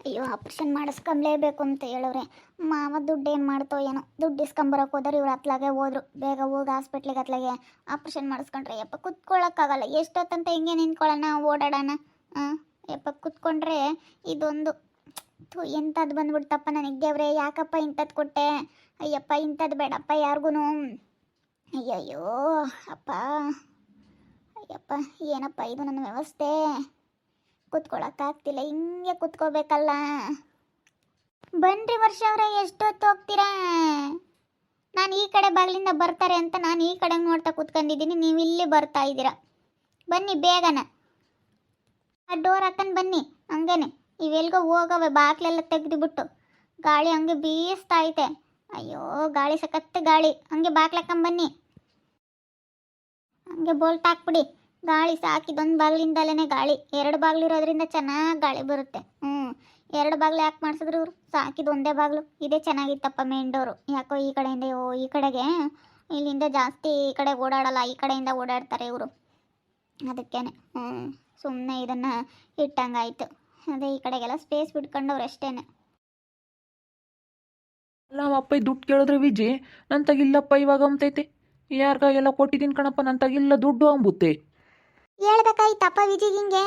ಅಯ್ಯೋ ಆಪ್ರೇಷನ್ ಮಾಡಿಸ್ಕೊಂಬ್ಲೇಬೇಕು ಅಂತ ಹೇಳವ್ರೆ. ಮಾವ ದುಡ್ಡು ಏನು ಮಾಡ್ತೋ ಏನೋ, ದುಡ್ಡು ಇಸ್ಕೊಂಬರಕ್ಕೆ ಹೋದ್ರೆ ಇವ್ರು ಅತ್ಲಾಗೆ ಹೋದ್ರು. ಬೇಗ ಹೋಗಿ ಹಾಸ್ಪಿಟ್ಲಿಗೆ ಅತ್ಲಾಗೆ ಆಪ್ರೇಷನ್ ಮಾಡಿಸ್ಕೊಂಡ್ರೆ ಯಪ್ಪ ಕುತ್ಕೊಳ್ಳೋಕ್ಕಾಗಲ್ಲ. ಎಷ್ಟೊತ್ತಂತ ಹಿಂಗೆ ನಿಂತ್ಕೊಳ್ಳೋಣ, ಓಡಾಡೋಣ. ಯಪ್ಪ ಕುತ್ಕೊಂಡ್ರೆ ಇದೊಂದು ಎಂಥದ್ದು ಬಂದ್ಬಿಡ್ತಪ್ಪ ನನಗೆ. ದೇವ್ರೆ ಯಾಕಪ್ಪ ಇಂಥದ್ದು ಕೊಟ್ಟೆ. ಅಯ್ಯಪ್ಪ ಇಂಥದ್ದು ಬೇಡಪ್ಪ ಯಾರಿಗೂ. ಅಯ್ಯಯ್ಯೋ ಅಪ್ಪ, ಅಯ್ಯಪ್ಪ ಏನಪ್ಪ ಇದು ನನ್ನ ವ್ಯವಸ್ಥೆ. ಕುತ್ಕೊಳ್ಳೋಕ್ಕಾಗ್ತಿಲ್ಲ, ಹಿಂಗೆ ಕುತ್ಕೋಬೇಕಲ್ಲ. ಬನ್ರಿ ವರ್ಷ ಅವರೇ, ಎಷ್ಟೊತ್ತು ಹೋಗ್ತೀರಾ? ನಾನು ಈ ಕಡೆ ಬಾಗಿಲಿಂದ ಬರ್ತಾರೆ ಅಂತ ನಾನು ಈ ಕಡೆ ನೋಡ್ತಾ ಕೂತ್ಕೊಂಡಿದ್ದೀನಿ, ನೀವು ಇಲ್ಲಿ ಬರ್ತಾ ಇದ್ದೀರಾ. ಬನ್ನಿ ಬೇಗನ, ಆ ಡೋರ್ ಹಾಕೊಂಡು ಬನ್ನಿ. ಹಂಗೇನೆ ಇವೆಲ್ಗೋ ಹೋಗವೆ, ಬಾಗಿಲೆಲ್ಲ ತೆಗೆದುಬಿಟ್ಟು. ಗಾಳಿ ಹಂಗೆ ಬೀಸ್ತಾ ಐತೆ. ಅಯ್ಯೋ ಗಾಳಿ ಸಖತ್ತು ಗಾಳಿ. ಹಂಗೆ ಬಾಗ್ಲು ಬನ್ನಿ, ಹಂಗೆ ಬೋಲ್ಟ್ ಹಾಕ್ಬಿಡಿ. ಗಾಳಿ ಸಾಕಿದೊಂದು ಬಾಗಿಲಿಂದಲೇ ಗಾಳಿ, ಎರಡು ಬಾಗಿಲಿರೋದ್ರಿಂದ ಚೆನ್ನಾಗಿ ಗಾಳಿ ಬರುತ್ತೆ. ಎರಡು ಬಾಗಿಲು ಯಾಕೆ ಮಾಡಿಸಿದ್ರು ಇವರು? ಸಾಕಿದ ಒಂದೇ ಬಾಗಿಲು ಇದೇ ಚೆನ್ನಾಗಿತ್ತಪ್ಪ ಮೇನ್ ಡೋರು. ಯಾಕೋ ಈ ಕಡೆಯಿಂದ ಈ ಕಡೆಗೆ, ಇಲ್ಲಿಂದ ಜಾಸ್ತಿ ಈ ಕಡೆ ಓಡಾಡಲ್ಲ, ಈ ಕಡೆಯಿಂದ ಓಡಾಡ್ತಾರೆ ಇವರು. ಅದಕ್ಕೇನೆ ಸುಮ್ಮನೆ ಇದನ್ನು ಇಟ್ಟಂಗಾಯ್ತು. ಅದೇ ಈ ಕಡೆಗೆಲ್ಲ ಸ್ಪೇಸ್ ಬಿಟ್ಕೊಂಡವ್ರು ಅಷ್ಟೇನೆ. ಅಲ್ಲ ಅಪ್ಪ ದುಡ್ಡು ಕೇಳಿದ್ರೆ ವಿಜಿ ನನ್ನ ತಗಿಲ್ಲಪ್ಪ ಇವಾಗ ಅಂತೈತೆ. ಯಾರಿಗಾಗೆಲ್ಲ ಕೊಟ್ಟಿದ್ದೀನಿ ಕಣಪ್ಪ, ನನ್ನ ತಗಿಲ್ಲ ದುಡ್ಡು ಅಂಬುತ್ತೆ. ಹೇಳ್ಬೇಕಾಯ್ತಪ್ಪ ವಿಜಿಗೆ, ಹಿಂಗೆ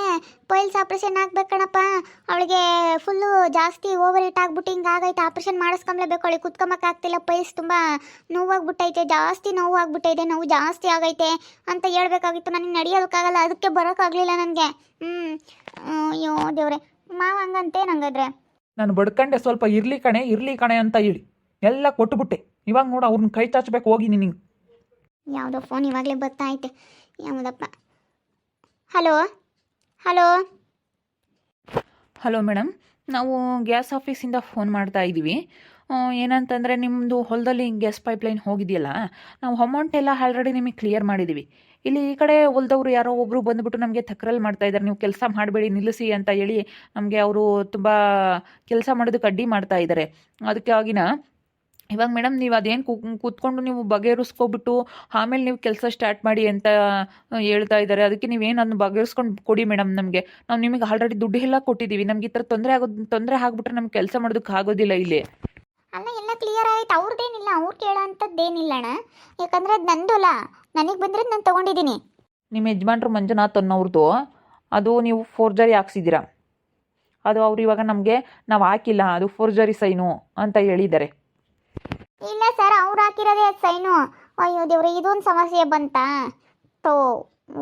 ಪೈಲ್ಸ್ ಆಪ್ರೇಷನ್ ಆಗ್ಬೇಕು ಕಣಪ್ಪ. ಅವಳಿಗೆ ಫುಲ್ಲು ಜಾಸ್ತಿ ಓವರ್ ಹೀಟ್ ಆಗ್ಬಿಟ್ಟು ಹಿಂಗೆ ಆಗೈತೆ. ಆಪ್ರೇಷನ್ ಮಾಡಿಸ್ಕೊಂಬ್ಲೇಬೇಕು. ಅವಳಿಗೆ ಕುತ್ಕೊಂಬಕ್ಕಾಗ್ತಿಲ್ಲ, ಪೈಲ್ಸ್ ತುಂಬ ನೋವಾಗ್ಬಿಟ್ಟೈತೆ, ಜಾಸ್ತಿ ನೋವು ಆಗ್ಬಿಟ್ಟೈತೆ, ನೋವು ಜಾಸ್ತಿ ಆಗೈತೆ ಅಂತ ಹೇಳ್ಬೇಕಾಗಿತ್ತು. ನನಗೆ ನಡೆಯೋದಕ್ಕಾಗಲ್ಲ, ಅದಕ್ಕೆ ಬರೋಕ್ಕಾಗಲಿಲ್ಲ ನನಗೆ. ಅಯ್ಯೋ ದೇವ್ರೆ, ಮಾವ ಹಂಗಂತೆ ನಂಗಾದ್ರೆ. ನಾನು ಬಡ್ಕಂಡೆ ಸ್ವಲ್ಪ ಇರ್ಲಿ ಕಣೆ ಅಂತ ಹೇಳಿ ಎಲ್ಲ ಕೊಟ್ಟುಬಿಟ್ಟೆ. ಇವಾಗ ನೋಡು ಅವ್ರನ್ನ ಕೈ ಚಾಚಬೇಕು ಹೋಗಿ ನಿನಗೆ. ಯಾವುದೋ ಫೋನ್ ಇವಾಗಲೇ ಬರ್ತಾ ಐತೆ, ಯಾವುದಪ್ಪ. ಹಲೋ ಹಲೋ ಹಲೋ ಮೇಡಮ್, ನಾವು ಗ್ಯಾಸ್ ಆಫೀಸಿಂದ ಫೋನ್ ಮಾಡ್ತಾ ಇದ್ದೀವಿ. ಏನಂತಂದರೆ ನಿಮ್ಮದು ಹೊಲದಲ್ಲಿ ಗ್ಯಾಸ್ ಪೈಪ್ಲೈನ್ ಹೋಗಿದೆಯಲ್ಲ, ನಾವು ಅಮೌಂಟ್ ಎಲ್ಲ ಆಲ್ರೆಡಿ ನಿಮಗೆ ಕ್ಲಿಯರ್ ಮಾಡಿದ್ದೀವಿ. ಇಲ್ಲಿ ಈ ಕಡೆ ಹೊಲದವರು ಯಾರೋ ಒಬ್ಬರು ಬಂದುಬಿಟ್ಟು ನಮಗೆ ತಕರಲ್ಲಿ ಮಾಡ್ತಾ ಇದ್ದಾರೆ, ನೀವು ಕೆಲಸ ಮಾಡಬೇಡಿ ನಿಲ್ಲಿಸಿ ಅಂತ ಹೇಳಿ ನಮಗೆ ಅವರು ತುಂಬ ಕೆಲಸ ಮಾಡೋದಕ್ಕೆ ಅಡ್ಡಿ ಮಾಡ್ತಾ ಇದ್ದಾರೆ. ಅದಕ್ಕಾಗಿನ ಇವಾಗ ಮೇಡಮ್ ನೀವು ಅದೇನು ಕೂತ್ಕೊಂಡು ನೀವು ಬಗೆಹರಿಸ್ಕೊಬಿಟ್ಟು ಆಮೇಲೆ ನೀವು ಕೆಲಸ ಸ್ಟಾರ್ಟ್ ಮಾಡಿ ಅಂತ ಹೇಳ್ತಾ ಇದ್ದಾರೆ. ಅದಕ್ಕೆ ನೀವೇನು ಅದನ್ನು ಬಗೆಹರಿಸ್ಕೊಂಡು ಕೊಡಿ ಮೇಡಮ್ ನಮಗೆ. ನಾವು ನಿಮಗೆ ಆಲ್ರೆಡಿ ದುಡ್ಡು ಎಲ್ಲ ಕೊಟ್ಟಿದ್ದೀವಿ. ನಮ್ಗೆ ಈ ಥರ ತೊಂದರೆ ಆಗಿಬಿಟ್ರೆ ನಮ್ಗೆ ಕೆಲಸ ಮಾಡೋದಕ್ಕೆ ಆಗೋದಿಲ್ಲ ಇಲ್ಲಿ. ಅಲ್ಲ ಎಲ್ಲ ಕ್ಲಿಯರ್ ಆಯ್ತು, ಅವ್ರದ್ದೇನಿಲ್ಲ, ಅವ್ರು ಕೇಳೋ ಅಂಥದ್ದೇನಿಲ್ಲ ಅಣ್ಣ. ಯಾಕಂದರೆ ಅದು ನಂದಲ್ಲ, ನನಗೆ ಬಂದರೆ ನಾನು ತೊಗೊಂಡಿದ್ದೀನಿ. ನಿಮ್ಮ ಯಜಮಾನ್ರು ಮಂಜುನಾಥ್ ಅನ್ನೋರ್ದು ಅದು ನೀವು ಫೋರ್ಜರಿ ಹಾಕ್ಸಿದ್ದೀರಾ. ಅದು ಅವ್ರು ಇವಾಗ ನಮಗೆ ನಾವು ಹಾಕಿಲ್ಲ, ಅದು ಫೋರ್ಜರಿ ಸೈನು ಅಂತ ಹೇಳಿದ್ದಾರೆ. ಇಲ್ಲ ಸರ್, ಅವ್ರು ಹಾಕಿರೋದೇ ಸೈನು. ಅಯ್ಯೋ ದೇವ್ರೆ, ಇದೊಂದು ಸಮಸ್ಯೆ ಬಂತಾ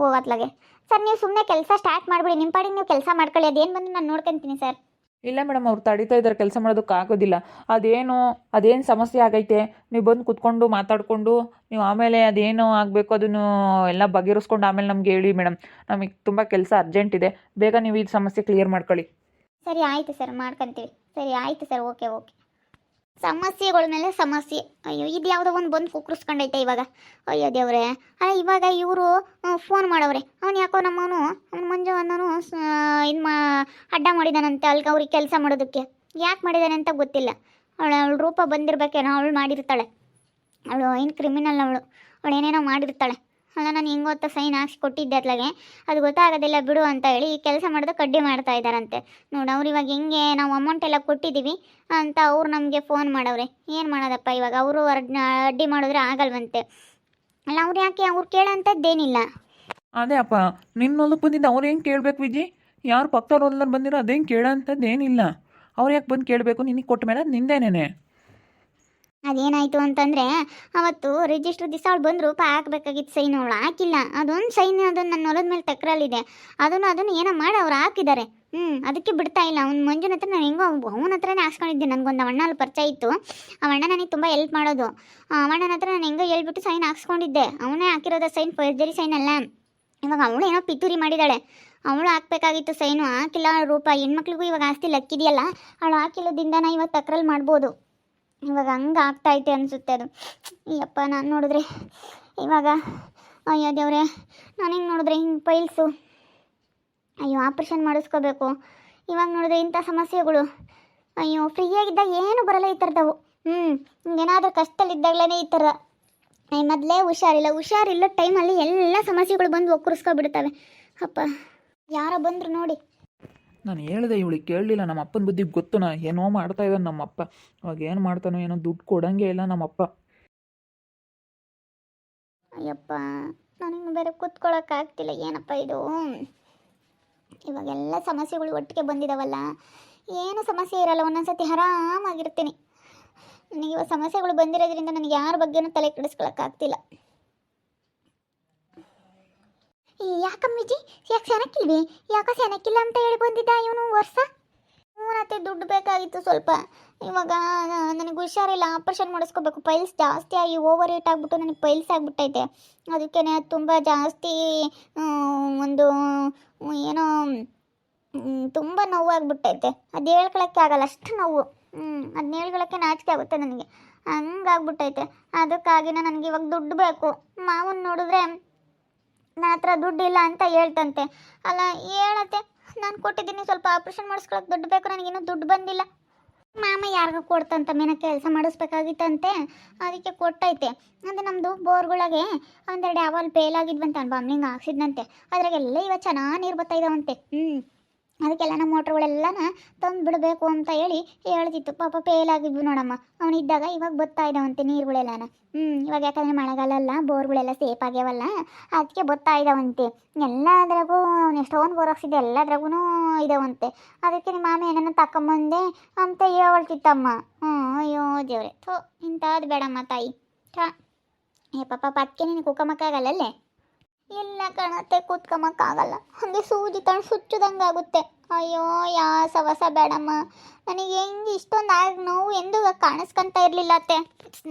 ಹೋಗತ್ಲಾಗೆ. ಸರ್ ನೀವು ಸುಮ್ಮನೆ ಕೆಲಸ ಸ್ಟಾರ್ಟ್ ಮಾಡಿಬಿಡಿ, ನಿಮ್ಮ ಪಾಡಿಗೆ ನೀವು ಕೆಲಸ ಮಾಡ್ಕೊಳ್ಳಿ. ಅದೇನು ಬಂದು ನಾನು ನೋಡ್ಕೊತೀನಿ ಸರ್. ಇಲ್ಲ ಮೇಡಮ್, ಅವ್ರು ತಡೀತಾ ಇದ್ದಾರೆ, ಕೆಲಸ ಮಾಡೋದಕ್ಕೆ ಆಗೋದಿಲ್ಲ. ಅದೇನು ಸಮಸ್ಯೆ ಆಗೈತೆ ನೀವು ಬಂದು ಕುತ್ಕೊಂಡು ಮಾತಾಡಿಕೊಂಡು ನೀವು ಆಮೇಲೆ ಅದೇನು ಆಗಬೇಕು ಅದನ್ನು ಎಲ್ಲ ಬಗೆಹರಿಸ್ಕೊಂಡು ಆಮೇಲೆ ನಮ್ಗೆ ಹೇಳಿ ಮೇಡಮ್. ನಮಗೆ ತುಂಬ ಕೆಲಸ ಅರ್ಜೆಂಟ್ ಇದೆ, ಬೇಗ ನೀವು ಈ ಸಮಸ್ಯೆ ಕ್ಲಿಯರ್ ಮಾಡ್ಕೊಳ್ಳಿ. ಸರಿ ಆಯಿತು ಸರ್, ಮಾಡ್ಕೊತೀವಿ. ಸರಿ ಆಯಿತು ಸರ್, ಓಕೆ. ಸಮಸ್ಯೆಗಳ ಮೇಲೆ ಸಮಸ್ಯೆ. ಅಯ್ಯೋ ಇದು ಯಾವುದೋ ಒಂದು ಬಂದು ಕುಕ್ಕರಿಸ್ಕೊಂಡೈತೆ ಇವಾಗ. ಅಯ್ಯೋ ದೇವ್ರೆ, ಇವಾಗ ಇವರು ಫೋನ್ ಮಾಡವ್ರೆ. ಅವ್ನು ಯಾಕೋ ಅವ್ನು ಮಂಜು ಅನ್ನೋನು ಅಡ್ಡ ಮಾಡಿದಾನಂತೆ ಅಲ್ಗೆ ಅವ್ರಿಗೆ ಕೆಲಸ ಮಾಡೋದಕ್ಕೆ. ಯಾಕೆ ಮಾಡಿದಾನೆ ಅಂತ ಗೊತ್ತಿಲ್ಲ. ಅವಳು ರೂಪ ಬಂದಿರಬೇಕೇನೋ, ಅವಳು ಮಾಡಿರ್ತಾಳೆ. ಅವಳು ಏನು ಕ್ರಿಮಿನಲ್, ಅವಳು ಏನೇನೋ ಮಾಡಿರ್ತಾಳೆ. ಅಲ್ಲ ನಾನು ಹೆಂಗೆ ಗೊತ್ತಾ ಸೈನ್ ಹಾಕ್ಸಿ ಕೊಟ್ಟಿದ್ದೆ ಅತ್ಲಾಗೆ, ಅದು ಗೊತ್ತಾಗೋದಿಲ್ಲ ಬಿಡು ಅಂತ ಹೇಳಿ ಈ ಕೆಲಸ ಮಾಡೋದಕ್ಕೆ ಅಡ್ಡಿ ಮಾಡ್ತಾ ಇದ್ದಾರಂತೆ. ನೋಡಿ ಅವ್ರು ಇವಾಗ ಹೆಂಗೆ ನಾವು ಅಮೌಂಟ್ ಎಲ್ಲ ಕೊಟ್ಟಿದ್ದೀವಿ ಅಂತ ಅವ್ರು ನಮಗೆ ಫೋನ್ ಮಾಡವ್ರೆ. ಏನು ಮಾಡೋದಪ್ಪ ಇವಾಗ, ಅವರು ಅಡ್ಡಿ ಮಾಡಿದ್ರೆ ಆಗಲ್ವಂತೆ. ಅಲ್ಲ ಅವ್ರು ಯಾಕೆ, ಅವ್ರು ಕೇಳೋಂಥದ್ದೇನಿಲ್ಲ. ಅದೇ ಅಪ್ಪ, ನಿನ್ನ ಹೊಲಕ್ಕೆ ಬಂದಿದ್ದು ಅವ್ರು ಹೆಂಗೆ ಕೇಳಬೇಕು ವಿಜಿ? ಯಾರು ಪಕ್ಕದವ್ರ ಹೊಲದಲ್ಲಿ ಬಂದಿರೋ ಅದೇನು ಕೇಳೋಂಥದ್ದು ಏನಿಲ್ಲ. ಅವ್ರು ಯಾಕೆ ಬಂದು ಕೇಳಬೇಕು? ನಿನಗೆ ಕೊಟ್ಟ ಮೇಲೆ ಅದು ನಿಂದೇನೇನೆ. ಅದೇನಾಯಿತು ಅಂತಂದರೆ ಅವತ್ತು ರಿಜಿಸ್ಟ್ರ್ ದಿವಸ ಅವಳು ಬಂದು ರೂಪ ಹಾಕಬೇಕಾಗಿತ್ತು ಸೈನ್, ಅವಳು ಹಾಕಿಲ್ಲ. ಅದೊಂದು ಸೈನ್, ಅದನ್ನು ನನ್ನ ಹೊಲದ ಮೇಲೆ ತಕರಲ್ಲಿದೆ. ಅದನ್ನು ಏನೋ ಮಾಡಿ ಅವ್ರು ಹಾಕಿದ್ದಾರೆ. ಅದಕ್ಕೆ ಬಿಡ್ತಾ ಇಲ್ಲ. ಅವ್ನು ಮಂಜುನ ಹತ್ರ ನಾನು ಹೆಂಗೋ ಅವನ ಹತ್ರನೇ ಹಾಕ್ಸ್ಕೊಂಡಿದ್ದೆ. ನನಗೊಂದು ಅಣ್ಣ ಅಲ್ಲಿ ಪರಿಚಯ ಇತ್ತು, ಆ ಅಣ್ಣ ನನಗೆ ತುಂಬ ಹೆಲ್ಪ್ ಮಾಡೋದು. ಆ ಅಣ್ಣನ ಹತ್ರ ನಾನು ಹೆಂಗೋ ಹೇಳ್ಬಿಟ್ಟು ಸೈನ್ ಹಾಕ್ಸ್ಕೊಂಡಿದ್ದೆ. ಅವನೇ ಹಾಕಿರೋದ ಸೈನ್, ಫೋರ್ಜರಿ ಸೈನ್ ಅಲ್ಲ. ಇವಾಗ ಅವಳು ಏನೋ ಪಿತೂರಿ ಮಾಡಿದ್ದಾಳೆ, ಅವಳು ಹಾಕ್ಬೇಕಾಗಿತ್ತು ಸೈನು, ಹಾಕಿಲ್ಲ ರೂಪ. ಹೆಣ್ಮಕ್ಳಿಗೂ ಇವಾಗ ಆಸ್ತಿ ಲಕ್ಕಿದೆಯಲ್ಲ, ಅವಳು ಹಾಕಿಲ್ಲದಿಂದನ ಇವಾಗ ತಕರಲ್ಲಿ ಮಾಡ್ಬೋದು. ಇವಾಗ ಹಂಗೆ ಆಗ್ತಾೈತೆ ಅನಿಸುತ್ತೆ ಅದು. ಅಯ್ಯಪ್ಪ ನಾನು ನೋಡಿದ್ರೆ ಇವಾಗ, ಅಯ್ಯೋ ದೇವ್ರೆ, ನಾನು ಹಿಂಗೆ ನೋಡಿದ್ರೆ ಹಿಂಗೆ ಪೈಲ್ಸು, ಅಯ್ಯೋ ಆಪ್ರೇಷನ್ ಮಾಡಿಸ್ಕೋಬೇಕು. ಇವಾಗ ನೋಡಿದ್ರೆ ಇಂಥ ಸಮಸ್ಯೆಗಳು. ಅಯ್ಯೋ ಫ್ರೀಯಾಗಿದ್ದಾಗ ಏನು ಬರಲ್ಲ ಈ ಥರದವು. ಹಿಂಗೇನಾದರೂ ಕಷ್ಟದಲ್ಲಿದ್ದಾಗಲೇ ಈ ಥರ. ಮೊದಲೇ ಹುಷಾರಿಲ್ಲ ಟೈಮಲ್ಲಿ ಎಲ್ಲ ಸಮಸ್ಯೆಗಳು ಬಂದು ಒಕ್ಕರಿಸ್ಕೊಬಿಡ್ತವೆ. ಅಪ್ಪ ಯಾರೋ ಬಂದರು ನೋಡಿ. ನಾನು ಹೇಳಿದೆ ಇವಳಿಗೆ ಕೇಳಲಿಲ್ಲ. ನಮ್ಮ ಅಪ್ಪನ ಬುದ್ಧಿ ಗೊತ್ತು. ಏನೋ ಮಾಡ್ತಾ ಇದ್ದಾನೆ ನಮ್ಮಪ್ಪ. ಅವಾಗ ಏನು ಮಾಡ್ತಾನೋ ಏನೋ, ದುಡ್ಡು ಕೊಡಂಗೆ ಇಲ್ಲ ನಮ್ಮಪ್ಪ. ಅಯ್ಯಪ್ಪ, ನನಗೆ ಬೇರೆ ಕೂತ್ಕೊಳ್ಳೋಕ್ಕಾಗ್ತಿಲ್ಲ. ಏನಪ್ಪ ಇದು, ಇವಾಗೆಲ್ಲ ಸಮಸ್ಯೆಗಳು ಒಟ್ಟಿಗೆ ಬಂದಿದಾವಲ್ಲ. ಏನು ಸಮಸ್ಯೆ ಇರಲ್ಲ, ಒಂದೊಂದ್ಸತಿ ಆರಾಮಾಗಿರ್ತೀನಿ. ನನಗೆ ಇವಾಗ ಸಮಸ್ಯೆಗಳು ಬಂದಿರೋದ್ರಿಂದ ನನಗೆ ಯಾರ ಬಗ್ಗೆನೂ ತಲೆ ಕೆಡಿಸ್ಕೊಳಕ್ಕಾಗ್ತಿಲ್ಲ. ಯಾಕಮ್ಮಿಜಿ, ಯಾಕೆ ಸೆನಕ್ಕಿಲ್ವಿ? ಯಾಕೆ ಸೆನಕ್ಕಿಲ್ಲ ಅಂತ ಹೇಳಿ ಬಂದಿದ್ದ ಇವನು ವರ್ಷ. ಮತ್ತೆ ದುಡ್ಡು ಬೇಕಾಗಿತ್ತು ಸ್ವಲ್ಪ. ಇವಾಗ ನನಗೆ ಹುಷಾರಿಲ್ಲ, ಆಪ್ರೇಷನ್ ಮಾಡಿಸ್ಕೋಬೇಕು. ಪೈಲ್ಸ್ ಜಾಸ್ತಿ ಆಗಿ ಓವರ್ ಹೀಟ್ ಆಗಿಬಿಟ್ಟು ನನಗೆ ಪೈಲ್ಸ್ ಆಗಿಬಿಟ್ಟೈತೆ. ಅದಕ್ಕೆ ತುಂಬ ಜಾಸ್ತಿ ಒಂದು ಏನೋ ತುಂಬ ನೋವಾಗ್ಬಿಟ್ಟೈತೆ. ಅದು ಹೇಳ್ಕೊಳಕ್ಕೆ ಆಗಲ್ಲ, ಅಷ್ಟು ನೋವು. ಅದನ್ನ ಹೇಳ್ಕೊಳಕ್ಕೆ ನಾಚಿಕೆ ಆಗುತ್ತೆ ನನಗೆ, ಹಂಗಾಗ್ಬಿಟ್ಟೈತೆ. ಅದಕ್ಕಾಗಿನ ನನಗೆ ಇವಾಗ ದುಡ್ಡು ಬೇಕು. ಮಾವನ್ ನೋಡಿದ್ರೆ ನನ್ನ ಹತ್ರ ದುಡ್ಡಿಲ್ಲ ಅಂತ ಹೇಳ್ತಂತೆ. ಅಲ್ಲ ಹೇಳತ್ತೆ, ನಾನು ಕೊಟ್ಟಿದ್ದೀನಿ, ಸ್ವಲ್ಪ ಆಪ್ರೇಷನ್ ಮಾಡಿಸ್ಕೊಳಕ್ಕೆ ದುಡ್ಡು ಬೇಕು, ನನಗೇನು ದುಡ್ಡು ಬಂದಿಲ್ಲ. ಮಾಮ ಯಾರಿಗೂ ಕೊಡ್ತಂತ ಮೇನ ಕೆಲಸ ಮಾಡಿಸ್ಬೇಕಾಗಿತ್ತಂತೆ, ಅದಕ್ಕೆ ಕೊಟ್ಟೈತೆ. ಅಂದರೆ ನಮ್ಮದು ಬೋರ್ಗಳಿಗೆ ಒಂದೆರಡು ಯಾವಾಗ ಫೇಲ್ ಆಗಿದ್ವಂತೆ, ಬಾಂಬ್ಲಿಂಗ್ ಹಾಕ್ಸಿದ್ನಂತೆ. ಅದ್ರಾಗೆಲ್ಲ ಇವಾಗ ಚೆನ್ನಾಗಿ ನೀರು ಬರ್ತಾ ಇದ್ದಾವಂತೆ. ಅದಕ್ಕೆಲ್ಲ ನಮ್ಮ ಮೋಟ್ರ್ಗಳೆಲ್ಲನ ತಂದು ಬಿಡಬೇಕು ಅಂತ ಹೇಳಿ ಹೇಳ್ತಿತ್ತು. ಪಾಪ ಫೇಲ್ ಆಗಿದ್ವು ನೋಡಮ್ಮ, ಅವನಿದ್ದಾಗ. ಇವಾಗ ಬರ್ತಾ ಇದ್ದಾವಂತೆ ನೀರುಗಳೆಲ್ಲನ. ಇವಾಗ ಯಾಕಂದರೆ ಮಳೆಗಾಲ ಅಲ್ಲ, ಬೋರ್ಗಳೆಲ್ಲ ಸೇಫ್ ಆಗ್ಯಾವಲ್ಲ, ಅದಕ್ಕೆ ಬರ್ತಾ ಇದ್ದಾವಂತೆ. ಎಲ್ಲದ್ರಾಗೂ ಎಷ್ಟೊಂದು ಬೋರ್ ಹಾಕ್ಸಿದ್ದೆ, ಎಲ್ಲದ್ರಾಗೂ ಇದಾವಂತೆ. ಅದಕ್ಕೆ ನಿಮ್ಮ ಮಾಮ ಏನನ್ನ ತಕೊಂಬಂದೆ ಅಂತ ಹೇಳ್ತಿತ್ತಮ್ಮ. ಅಯ್ಯೋ ದೇವ್ರೆ, ಥೋ, ಇಂಥದ್ದು ಬೇಡಮ್ಮ ತಾಯಿ. ಪಾಪ ಅದಕ್ಕೆ ನೀನು ಕುಕ್ಕಮಕ್ಕಾಗಲ್ಲಲ್ಲೇ. ಇಲ್ಲ ಕಣತ್ತೆ, ಕೂತ್ಕೊಂಬಕ್ಕಾಗಲ್ಲ. ಹಾಗೆ ಸೂಜಿ ತಣ್ಣು ಸುಚ್ಚದಂಗೆ ಆಗುತ್ತೆ. ಅಯ್ಯೋ ಸವಸ ಬೇಡಮ್ಮ. ನನಗೆ ಹೆಂಗೆ ಇಷ್ಟೊಂದು ನೋವು ಎಂದು ಕಾಣಿಸ್ಕೊಂತ ಇರಲಿಲ್ಲ ಅತ್ತೆ.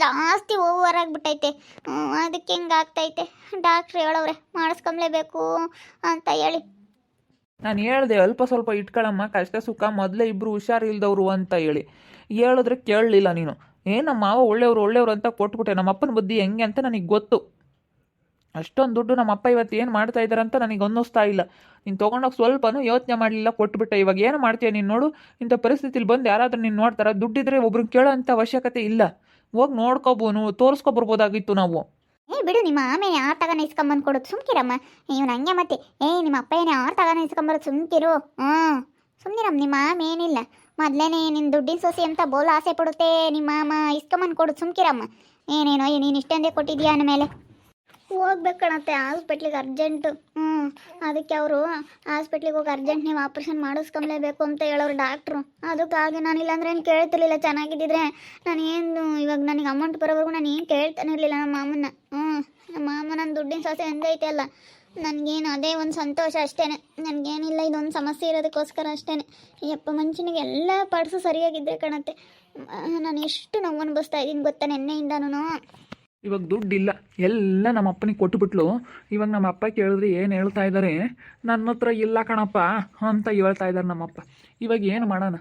ಜಾಸ್ತಿ ಓವರ್ ಆಗಿಬಿಟ್ಟೈತೆ. ಅದಕ್ಕೆ ಹೆಂಗೆ ಆಗ್ತೈತೆ. ಡಾಕ್ಟ್ರ್ ಹೇಳವ್ರೆ ಮಾಡಿಸ್ಕೊಂಬ್ಲೇಬೇಕು ಅಂತ ಹೇಳಿ. ನಾನು ಹೇಳಿದೆ ಅಲ್ಪ ಸ್ವಲ್ಪ ಇಟ್ಕೊಳ್ಳಮ್ಮ, ಕಷ್ಟ ಸುಖ ಮೊದಲೇ ಇಬ್ಬರು ಹುಷಾರಿಲ್ದವರು ಅಂತ ಹೇಳಿ. ಹೇಳಿದ್ರೆ ಕೇಳಲಿಲ್ಲ ನೀನು. ನಮ್ಮ ಮಾವ ಒಳ್ಳೆಯವರು ಅಂತ ಕೊಟ್ಬಿಟ್ಟೆ. ನಮ್ಮ ಅಪ್ಪನ ಬುದ್ಧಿ ಹೆಂಗೆ ಅಂತ ನನಗೆ ಗೊತ್ತು. ಅಷ್ಟೊಂದು ದುಡ್ಡು ನಮ್ಮ ಅಪ್ಪ ಇವತ್ತು ಏನು ಮಾಡ್ತಾ ಇದ್ದಾರೆ ಅಂತ ನನಗೆ ಅನ್ನಿಸ್ತಾ ಇಲ್ಲ. ನೀನು ತೊಗೊಂಡೋಗಿ ಸ್ವಲ್ಪನೂ ಯೋಚನೆ ಮಾಡಲಿಲ್ಲ, ಕೊಟ್ಬಿಟ್ಟೆ. ಇವಾಗ ಏನು ಮಾಡ್ತೀಯ ನೀನು ನೋಡು. ಇಂಥ ಪರಿಸ್ಥಿತಿಲಿ ಬಂದು ಯಾರಾದರೂ ನೀನು ನೋಡ್ತಾರ? ದುಡ್ಡಿದ್ರೆ ಒಬ್ರಿಗೆ ಕೇಳೋ ಅಂಥ ಅವಶ್ಯಕತೆ ಇಲ್ಲ. ಹೋಗಿ ತೋರಿಸ್ಕೊಬರ್ಬೋದಾಗಿತ್ತು ನಾವು. ಬಿಡು, ನಿಮ್ಮ ಆಮೇಲೆ ಯಾರು ತಗೊಂಡು ಇಸ್ಕೊಂಬಂದು ಕೊಡೋದು, ಸುಮ್ಕಿರಮ್ಮ. ಇವ್ನು ಹಂಗೆ ಮತ್ತೆ ನಿಮ್ಮ ಅಪ್ಪ ಏನೇ ಯಾರು ತಗೊಂಡು ಇಸ್ಕೊಂಬರೋದು, ಸುಮ್ಕಿರು. ಸುಮ್ಮನಿರಮ್ಮ. ನಿಮ್ಮ ಆಮ ಏನಿಲ್ಲ, ಮೊದಲೇನೆ ನಿನ್ನ ದುಡ್ಡಿನ ಸೊಸೆ ಅಂತ ಬೋಲ್ ಆಸೆ ಪಡುತ್ತೆ. ನಿಮ್ಮ ಮಾಮ ಇಸ್ಕೊಂಬಂದು ಕೊಡೋದು, ಸುಮ್ಕಿರಮ್ಮ. ಏನೇನೋ ನೀನು ಇಷ್ಟೊಂದೇ ಕೊಟ್ಟಿದ್ಯಾ ಅಂದಮೇಲೆ ಹೋಗ್ಬೇಕಣತ್ತೆ ಹಾಸ್ಪಿಟ್ಲಿಗೆ ಅರ್ಜೆಂಟು. ಅದಕ್ಕೆ ಅವರು ಹಾಸ್ಪಿಟ್ಲಿಗೆ ಹೋಗಿ ಅರ್ಜೆಂಟ್ ನೀವು ಆಪ್ರೇಷನ್ ಮಾಡಿಸ್ಕೊಂಬ್ಲೇಬೇಕು ಅಂತ ಹೇಳೋರು ಡಾಕ್ಟ್ರು. ಅದಕ್ಕಾಗಿ ನಾನಿಲ್ಲ ಅಂದರೆ ಏನು ಕೇಳ್ತಿರ್ಲಿಲ್ಲ. ಚೆನ್ನಾಗಿದ್ದಿದ್ರೆ ನಾನೇನು ಇವಾಗ ನನಗೆ ಅಮೌಂಟ್ ಬರೋವರೆಗೂ ನಾನು ಏನು ಕೇಳ್ತಾನೆ ಇರಲಿಲ್ಲ ನಮ್ಮ ಮಾಮನ್ನ. ನಮ್ಮ ಮಾಮ ನನ್ನ ದುಡ್ಡಿನ ಸೊಸೆ ಎಂದೈತೆ ಅಲ್ಲ, ನನಗೇನು ಅದೇ ಒಂದು ಸಂತೋಷ ಅಷ್ಟೇ. ನನಗೇನಿಲ್ಲ, ಇದೊಂದು ಸಮಸ್ಯೆ ಇರೋದಕ್ಕೋಸ್ಕರ ಅಷ್ಟೇ. ಯಪ್ಪ, ಮನುಷ್ಯನಿಗೆ ಎಲ್ಲ ಪಾರ್ಟ್ಸು ಸರಿಯಾಗಿದ್ದರೆ ಕಣತ್ತೆ. ನಾನು ಎಷ್ಟು ನೋವು ಅನುಭವಿಸ್ತಾ ಇದ್ದೀನಿ ಗೊತ್ತಾ ನೆನ್ನೆಯಿಂದನೂ. ಇವಾಗ ದುಡ್ಡಿಲ್ಲ, ಎಲ್ಲ ನಮ್ಮ ಅಪ್ಪನಿಗೆ ಕೊಟ್ಟುಬಿಟ್ಲು. ಇವಾಗ ನಮ್ಮ ಅಪ್ಪ ಕೇಳಿದ್ರೆ ಏನು ಹೇಳ್ತಾ ಇದ್ದಾರೆ? ನನ್ನ ಹತ್ರ ಇಲ್ಲ ಕಣಪ್ಪ ಅಂತ ಹೇಳ್ತಾ ಇದ್ದಾರೆ ನಮ್ಮಪ್ಪ. ಇವಾಗ ಏನು ಮಾಡೋಣ?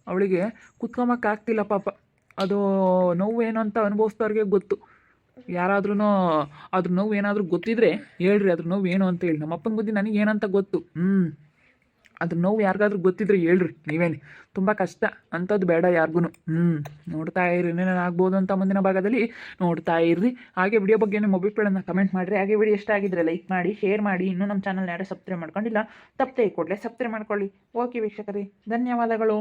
ಅವಳಿಗೆ ಕುತ್ಕೊಂಬಕ್ಕಾಗ್ತಿಲ್ಲ ಪಾಪ. ಅದು ನೋವು ಏನು ಅಂತ ಅನುಭವಿಸ್ದವ್ರಿಗೆ ಗೊತ್ತು. ಯಾರಾದ್ರೂ ಅದ್ರ ನೋವು ಏನಾದರೂ ಗೊತ್ತಿದ್ರೆ ಹೇಳ್ರಿ, ಅದ್ರ ನೋವು ಏನು ಅಂತ ಹೇಳಿ. ನಮ್ಮ ಅಪ್ಪನ ಬುದ್ಧಿ ನನಗೆ ಏನಂತ ಗೊತ್ತು. ಅದ್ರ ನೋವು ಯಾರಿಗಾದ್ರೂ ಗೊತ್ತಿದ್ರೆ ಹೇಳ್ರಿ ನೀವೇನು. ತುಂಬ ಕಷ್ಟ, ಅಂಥದ್ದು ಬೇಡ ಯಾರಿಗೂ. ನೋಡ್ತಾ ಇರಿ, ಏನೇನು ಆಗ್ಬೋದು ಅಂತ ಮುಂದಿನ ಭಾಗದಲ್ಲಿ ನೋಡ್ತಾ ಇರ್ರಿ. ಹಾಗೆ ವಿಡಿಯೋ ಬಗ್ಗೆ ನಿಮ್ಮ ಅಭಿಪ್ರಾಯನ ಕಮೆಂಟ್ ಮಾಡಿರಿ. ಹಾಗೆ ವಿಡಿಯೋ ಇಷ್ಟ ಆಗಿದ್ರೆ ಲೈಕ್ ಮಾಡಿ, ಶೇರ್ ಮಾಡಿ. ಇನ್ನೂ ನಮ್ಮ ಚಾನಲ್ ಯಾರೇ ಸಬ್ಸ್ಕ್ರೈಬ್ ಮಾಡ್ಕೊಂಡಿಲ್ಲ, ತಪ್ಪದೆ ಕೂಡಲೇ ಸಬ್ಸ್ಕ್ರೈಬ್ ಮಾಡ್ಕೊಳ್ಳಿ. ಓಕೆ ವೀಕ್ಷಕರೇ, ಧನ್ಯವಾದಗಳು.